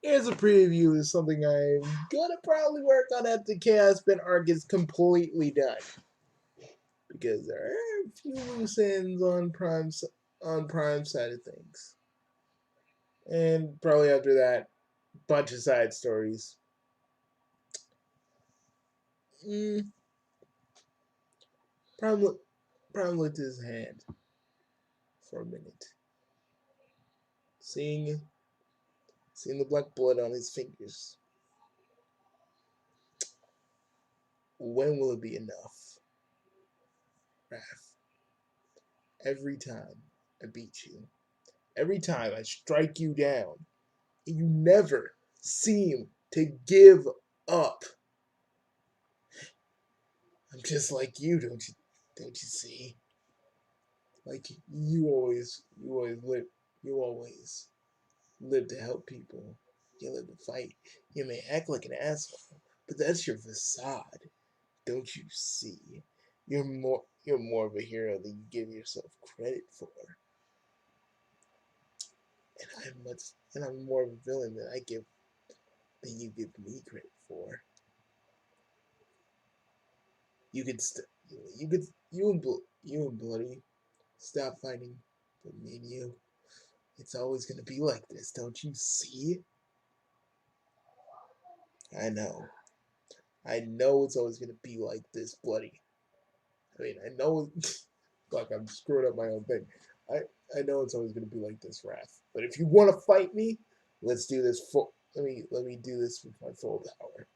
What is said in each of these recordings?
Here's a preview of something I'm gonna probably work on after the Chaos Bit arc is completely done. Because there are a few loose ends on Prime side of things. And probably after that, bunch of side stories. Mm, Prime, Prime looked at his hand for a minute. Seeing the black blood on his fingers. When will it be enough? Raph, every time I beat you, every time I strike you down, you never seem to give up. I'm just like you, don't you see? Like you always live to help people. You live to fight. You may act like an asshole, but that's your facade. Don't you see? You're more of a hero than you give yourself credit for. And I'm more of a villain than you give me credit for. You could st- you could you and Bloody stop fighting, but me and you, it's always gonna be like this, don't you see? I know. I know it's always gonna be like this, Bloody. I mean, I know. Like I'm screwing up my own thing. I know it's always gonna be like this, Wrath. But if you want to fight me, let's do this full. Let me do this with my full power.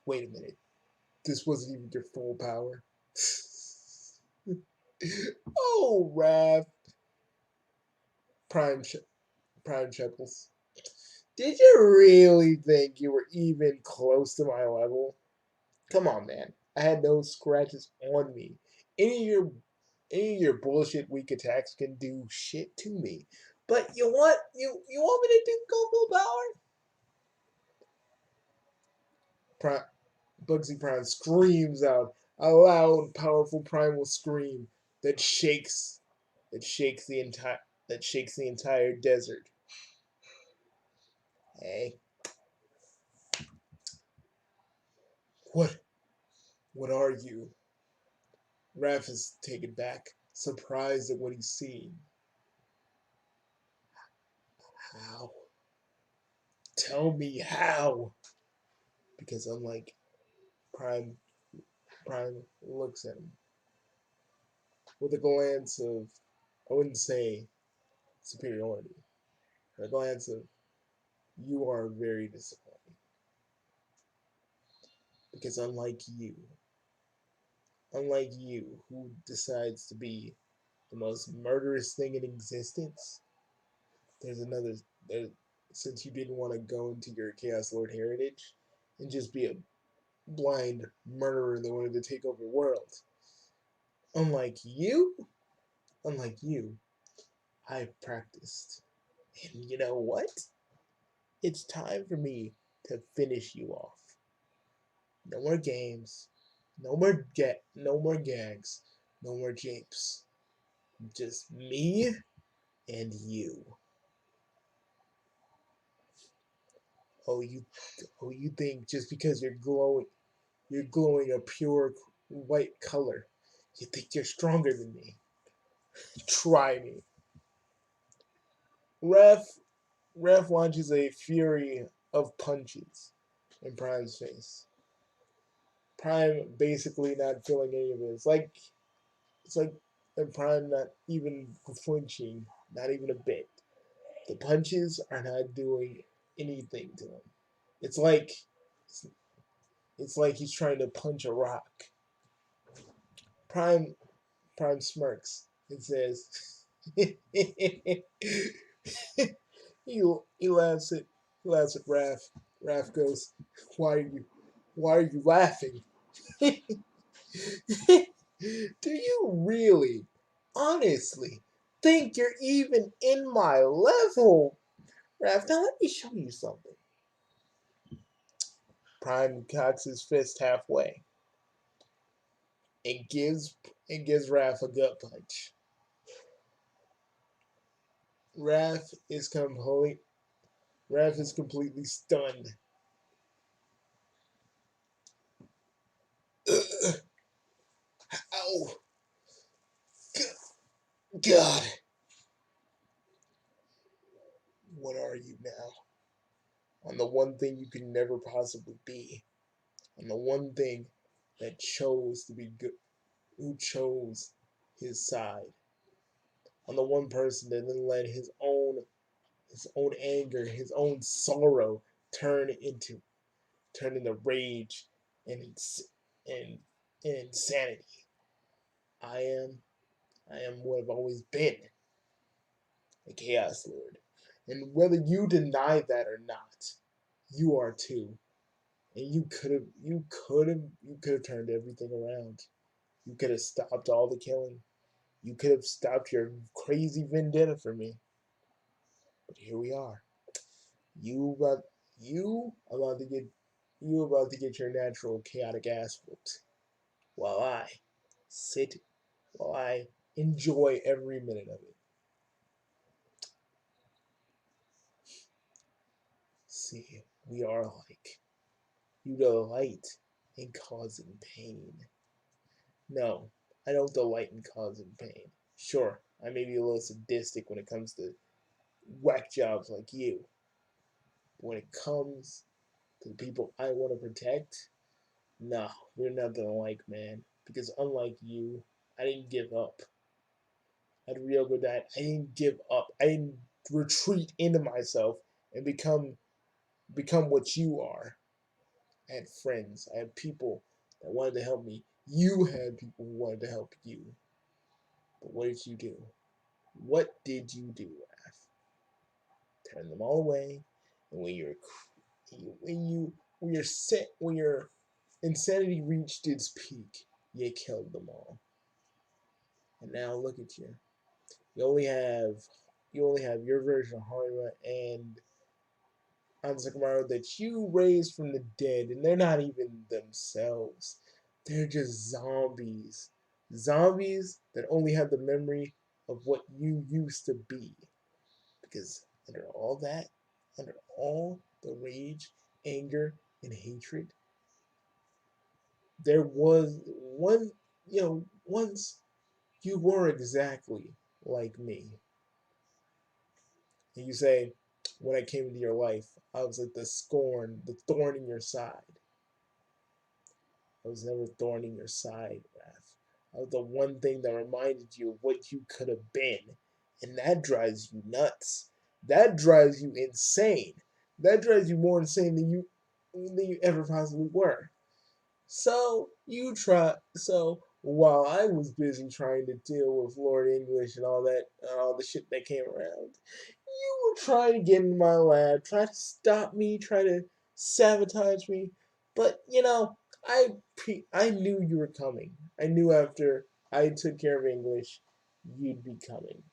Wait a minute. This wasn't even your full power. Oh, Wrath. Prime Prime Chuckles. Did you really think you were even close to my level? Come on, man. I had no scratches on me. Any of your any of your bullshit weak attacks can do shit to me. But you want me to do go full power? Bugsy Prime screams out a loud, powerful primal scream that shakes that shakes the entire desert. Hey, what what are you? Raph is taken back, surprised at what he's seeing. How? Tell me how. Because unlike Prime, Prime looks at him with a glance of, I wouldn't say superiority, a glance of, you are very disappointing. Because unlike you, who decides to be the most murderous thing in existence, there's another, there, since you didn't want to go into your Chaos Lord heritage and just be a blind murderer that wanted to take over the world. Unlike you, unlike you, I've practiced. And you know what? It's time for me to finish you off. No more games, no more gags, no more japes. Just me and you. Oh you you think just because you're glowing a pure white color, you think you're stronger than me. Try me. Ref Ref launches a fury of punches in Prime's face. Prime basically not feeling any of it. It's like and Prime not even flinching, not even a bit. The punches are not doing anything to him. It's like it's like he's trying to punch a rock. Prime Prime smirks and says, he he laughs at Raph. Raph goes, why are you laughing? Do you really, honestly, think you're even in my level? Raph, now let me show you something. Prime cocks his fist halfway and gives Raph a gut punch. Raph is complete. Raph is completely stunned. Ow! God! What are you now? On the one thing you could never possibly be. On the one thing that chose to be good, who chose his side. On the one person that then let his own anger, his own sorrow turn into rage and and, and insanity. I am I am what I've always been, a Chaos Lord. And whether you deny that or not, you are too. And you could have turned everything around. You could have stopped all the killing. You could have stopped your crazy vendetta for me. But here we are. You about you about to get you about to get your natural chaotic ass whooped. While I sit while I enjoy every minute of it. See, we are alike. You delight in causing pain. No, I don't delight in causing pain. Sure, I may be a little sadistic when it comes to whack jobs like you. But when it comes to the people I want to protect, no, we're nothing alike, man. Because unlike you, I didn't give up. At Ryogo died, I didn't give up. I didn't retreat into myself and become what you are. I had friends. I had people that wanted to help me. You had people who wanted to help you. But what did you do? What did you do, Raph? Turn them all away. And when your insanity reached its peak, you killed them all. And now look at you. You only have you only have your version of Harima and Hanzakamaru that you raised from the dead, and they're not even themselves. They're just zombies. Zombies that only have the memory of what you used to be. Because under all the rage, anger, and hatred, there was once you were exactly like me. And you say, when I came into your life, I was like the scorn, the thorn in your side. I was never thorn in your side, Raph. I was the one thing that reminded you of what you could have been. And that drives you nuts. That drives you insane. That drives you more insane than you ever possibly were. So while I was busy trying to deal with Lord English and all that, all the shit that came around, you were trying to get in my lab, try to stop me, try to sabotage me. But I knew you were coming. I knew after I took care of English, you'd be coming.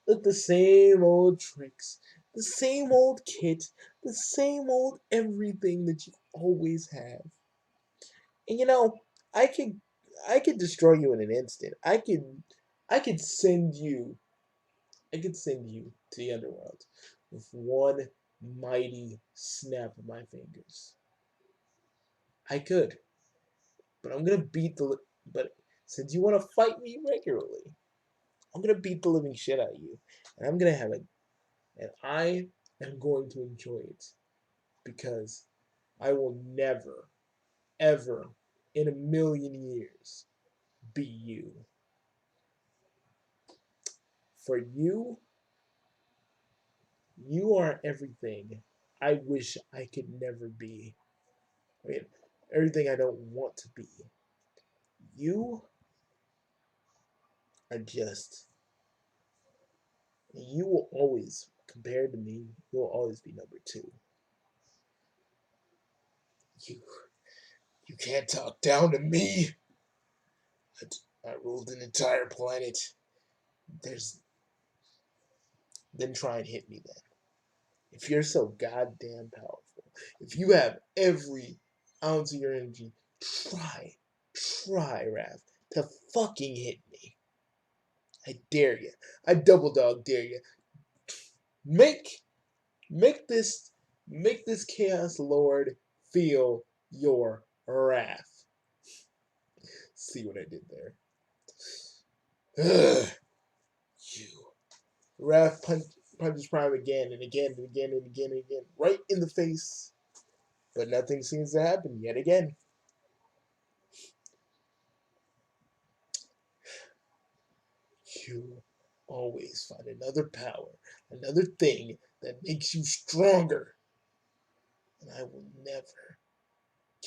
With the same old tricks, the same old kit, the same old everything that you always have. And I could destroy you in an instant. I could send you I could send you to the underworld with one mighty snap of my fingers. I could, but I'm gonna beat the. But since you want to fight me regularly, I'm gonna beat the living shit out of you, and I'm gonna have it, and I am going to enjoy it because I will never, ever, in a million years, be you. For you, you are everything I wish I could never be. I mean, everything I don't want to be. You are just, you will always, compared to me, you will always be number two. You, you can't talk down to me. I ruled an entire planet. There's, then try and hit me then. If you're so goddamn powerful, if you have every ounce of your energy, try, Raph, to fucking hit me. I dare you. I double dog dare you. Make make this make this Chaos Lord feel your wrath. See what I did there? Ugh, you. Wrath punches Prime again and again and again and again and again, right in the face. But nothing seems to happen yet again. You always find another power, another thing that makes you stronger. And I will never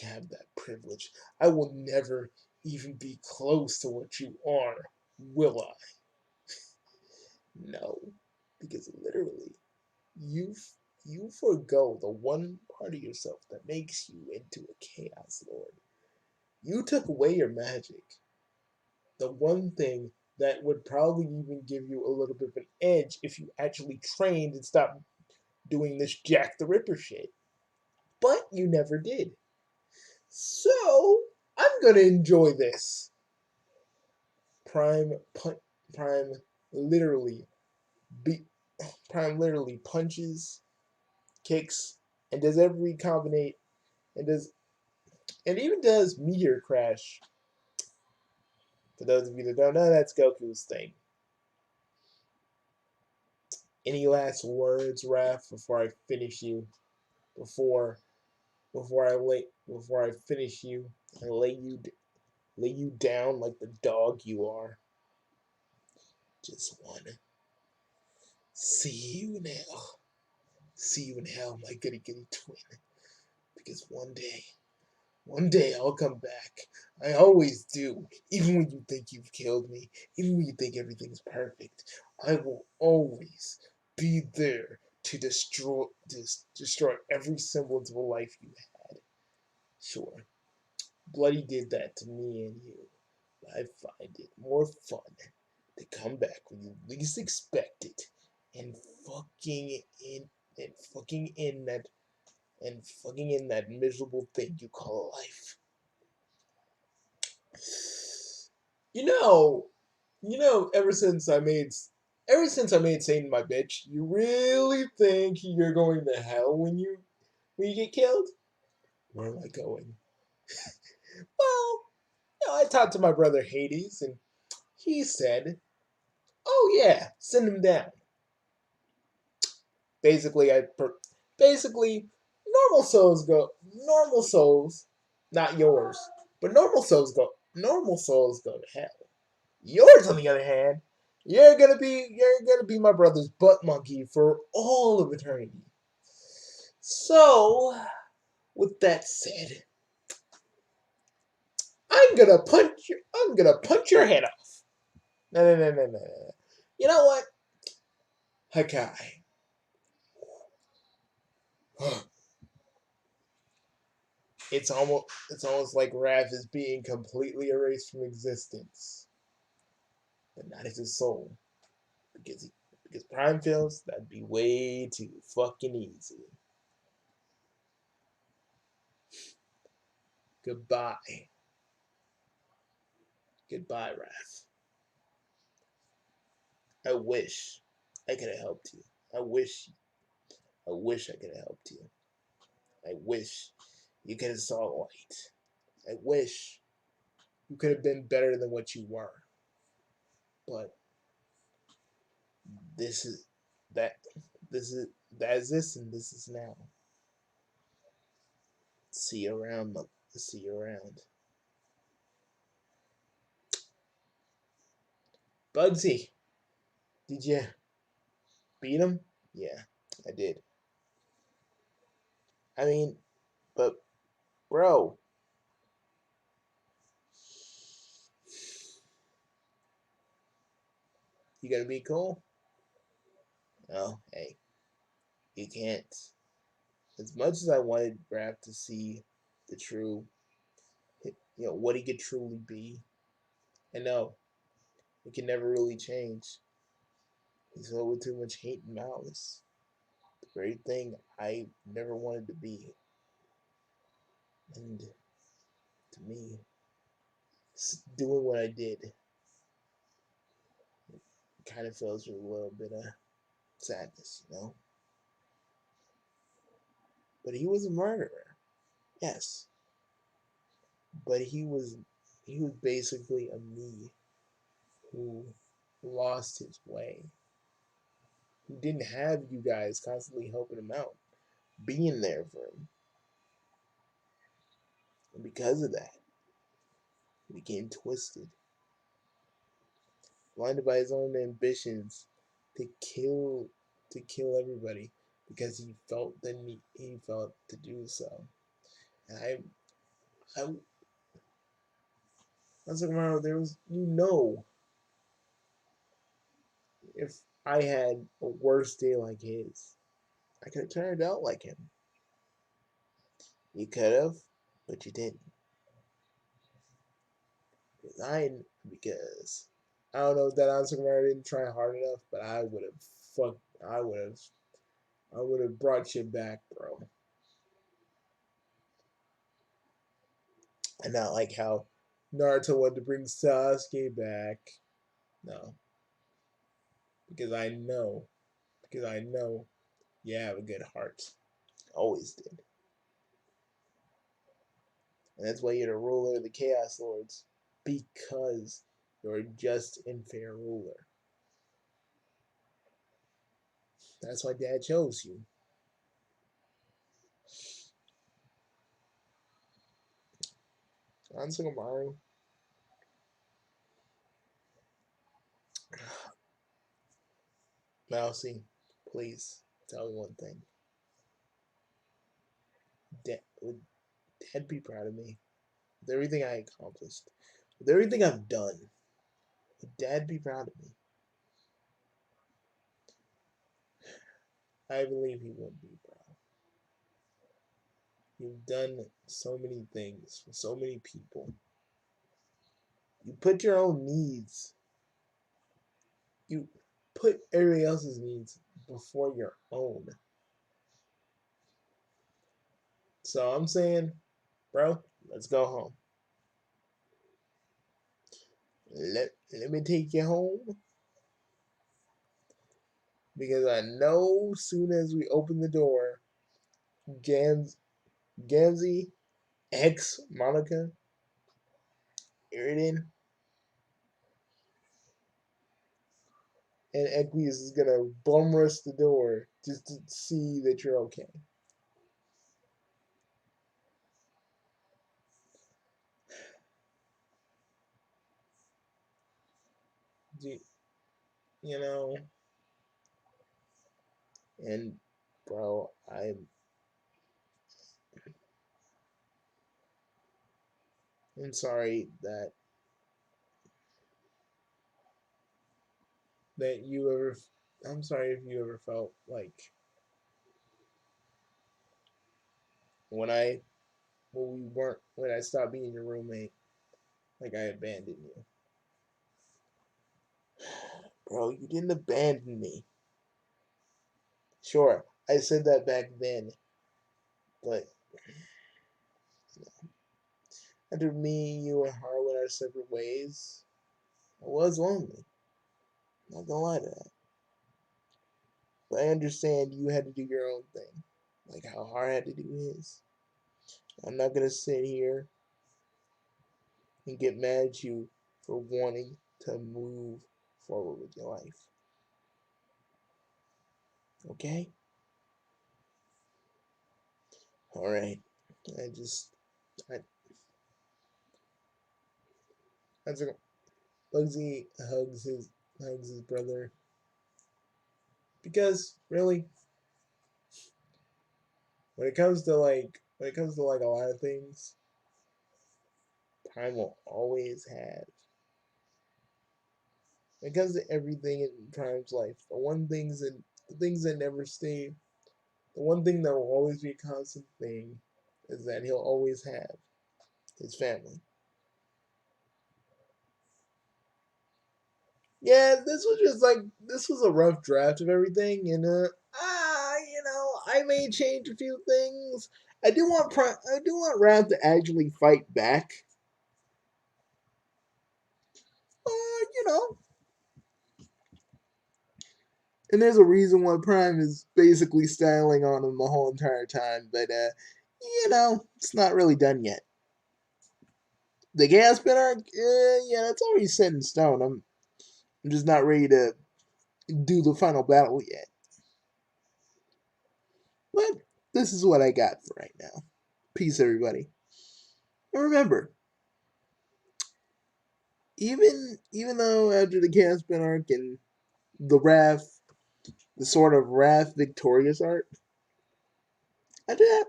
have that privilege. I will never even be close to what you are, will I? No, because literally, you you forego the one part of yourself that makes you into a Chaos Lord. You took away your magic, the one thing that would probably even give you a little bit of an edge if you actually trained and stopped doing this Jack the Ripper shit. But you never did. So I'm gonna enjoy this. Prime Prime literally beat Prime literally punches, kicks, and does every combinate and does and even does Meteor Crash. For those of you that don't know, that's Goku's thing. Any last words, Raph, before I finish you? Before before I finish you and lay you down like the dog you are. Just wanna see you in hell. See you in hell, my goody goody twin. Because one day I'll come back. I always do. Even when you think you've killed me, even when you think everything's perfect, I will always be there to destroy every semblance of a life you had. Sure, Bloody did that to me and you. But I find it more fun to come back when you least expect it and fucking in and fucking in that miserable thing you call life. You know, ever since I made Satan my bitch, you really think you're going to hell when you get killed? Where am I going? Well, I talked to my brother Hades, and he said, "Oh yeah, send him down." Basically, basically normal souls, not yours, but normal souls go to hell. Yours, on the other hand, you're gonna be my brother's butt monkey for all of eternity. So, with that said, I'm gonna punch your head off. No. You know what? Hakai. It's almost like Rav is being completely erased from existence, but not as his soul, because because Prime feels that'd be way too fucking easy. Goodbye, goodbye, Rav. I wish I could have helped you. I wish I could have helped you. I wish you could have saw light. I wish you could have been better than what you were. But this is that that is this and this is now. See you around. See you around. Bugsy, did you beat him? Yeah, I did. I mean, but bro, you gonna be cool? Oh, hey, you can't. As much as I wanted Raph to see the true, what he could truly be, I know it can never really change. He's filled with too much hate and malice. The very thing I never wanted to be. And to me, doing what I did, kind of fills with a little bit of sadness. But he was a murderer, yes. But he was basically a me who lost his way, who didn't have you guys constantly helping him out, being there for him. And because of that, he became twisted, blinded by his own ambitions to kill to kill everybody because he felt the need, he felt to do so. And I was like, wow, there was if I had a worse day like his, I could have turned out like him. You could have, but you didn't. Because because I don't know if that answer didn't try hard enough, but I would have brought you back, bro. And not like how Naruto wanted to bring Sasuke back. No, because I know you have a good heart. Always did. And that's why you're the ruler of the Chaos Lords. Because you're a just and fair ruler. That's why Dad chose you. Ansugamaru. Mousy, please tell me one thing. Would Dad be proud of me? With everything I accomplished, with everything I've done, would Dad be proud of me? I believe he would be proud. You've done so many things for so many people. You put your own needs, you put everybody else's needs before your own. So I'm saying, bro, let's go home. Let me take you home because I know soon as we open the door, Gans Gansey, ex Monica, Iridan, and Equius is gonna bum rush the door just to see that you're okay. You, you know, and bro, I'm sorry that you ever. I'm sorry if you ever felt like when I when I stopped being your roommate, like I abandoned you. Bro, you didn't abandon me. Sure, I said that back then, but after me, you, and Har went our separate ways, I was lonely. I'm not gonna lie to that. But I understand you had to do your own thing, like how Har had to do his. I'm not gonna sit here and get mad at you for wanting to move forward with your life. Okay? Alright. I just I that's a Bugsy hugs his brother because really when it comes to like a lot of things, Prime will always have when it comes to everything in Prime's life, the things that never stay, the one thing that will always be a constant thing is that he'll always have his family. Yeah, this was a rough draft of everything, and I may change a few things. I do want Raph to actually fight back. You know, And there's a reason why Prime is basically styling on him the whole entire time, but it's not really done yet. The Gaspin arc, yeah, that's already set in stone. I'm just not ready to do the final battle yet. But this is what I got for right now. Peace, everybody. And remember, even though after the Caspian arc and the Wrath, the sort of Wrath victorious arc, after that,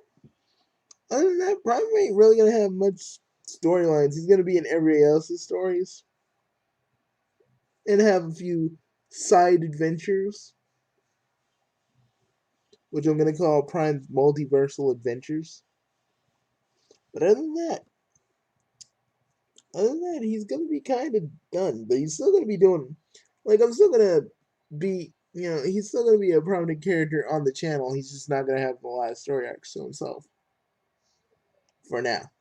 other than that, Prime ain't really gonna have much storylines. He's gonna be in everybody else's stories and have a few side adventures, which I'm gonna call Prime's multiversal adventures. But other than that, he's gonna be kind of done. But he's still gonna be doing, like, I'm still gonna be, he's still gonna be a prominent character on the channel. He's just not gonna have a lot of story arcs to himself for now.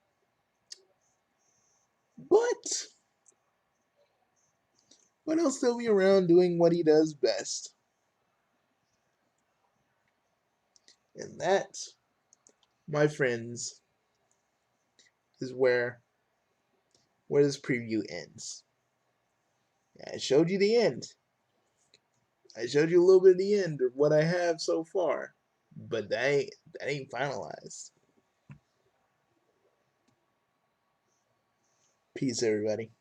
But he'll still be around doing what he does best, and that, my friends, is where this preview ends. I showed you the end. I showed you a little bit of the end of what I have so far, but that ain't finalized. Peace, everybody.